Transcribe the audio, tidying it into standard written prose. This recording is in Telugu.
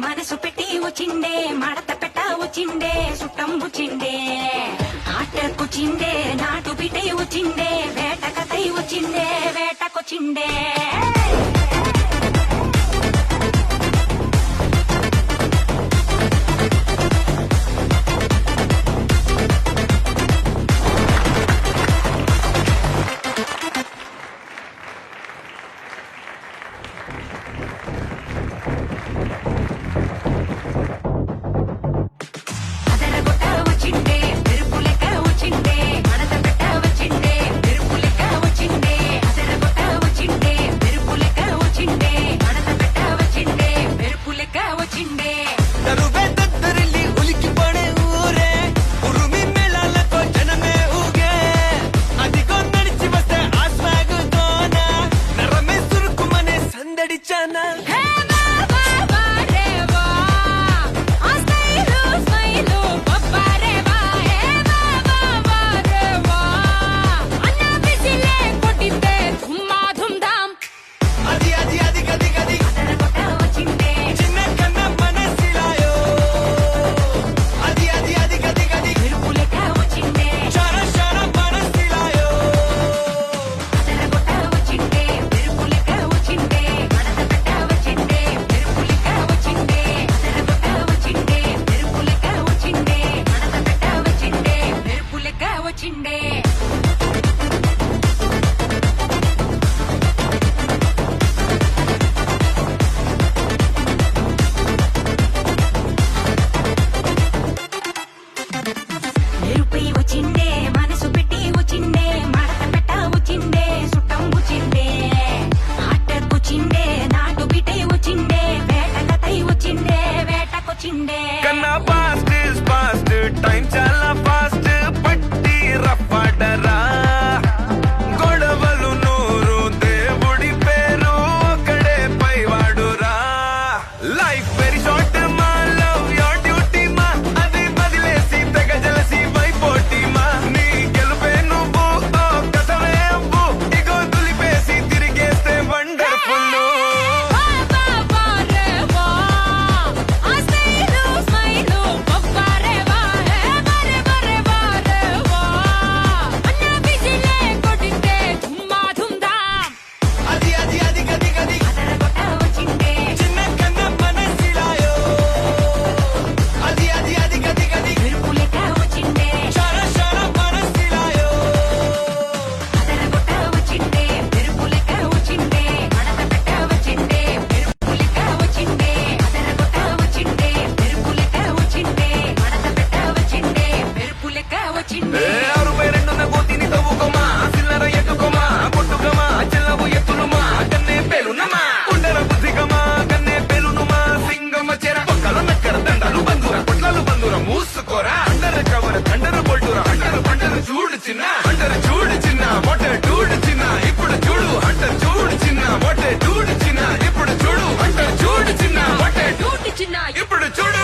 మనసు పెట్టి వచ్చిండే మడత పెట్ట వచ్చిండే సుట్టం వచ్చిండే ఆటకొచ్చిండే నాటు బిడ్డే వచ్చిండే వేట కథై వచ్చిండే వేటకొచ్చిండే కన్నా పాస్ట్ ఇస్ పాస్ట్ టైం చాలా ఫాస్ట్ పట్టి రఫాడరా గొడవలు నూరు దేవుడి పేరు ఒక్కడే పైవాడురా లైఫ్ వెరీ షార్ట్ మా లవ్ యోర్ డ్యూటీ మా అది వదిలేసి తెగ జలసి వైపోటీ మా నీ గెలుపే నువ్వు ఓ కథవే అవ్వు ఇగో దులిపేసి తిరిగేస్తే వండర్ఫుల్ చూడు చిన్న అంటారు చూడు చిన్న మొట్ట చూడు చిన్న ఇప్పుడు చూడు అంటారు చూడు చిన్న మొట్ట చూడు చిన్న ఇప్పుడు చూడు అంటారు చూడు చిన్న మొట్ట చూడు చిన్న ఇప్పుడు చూడు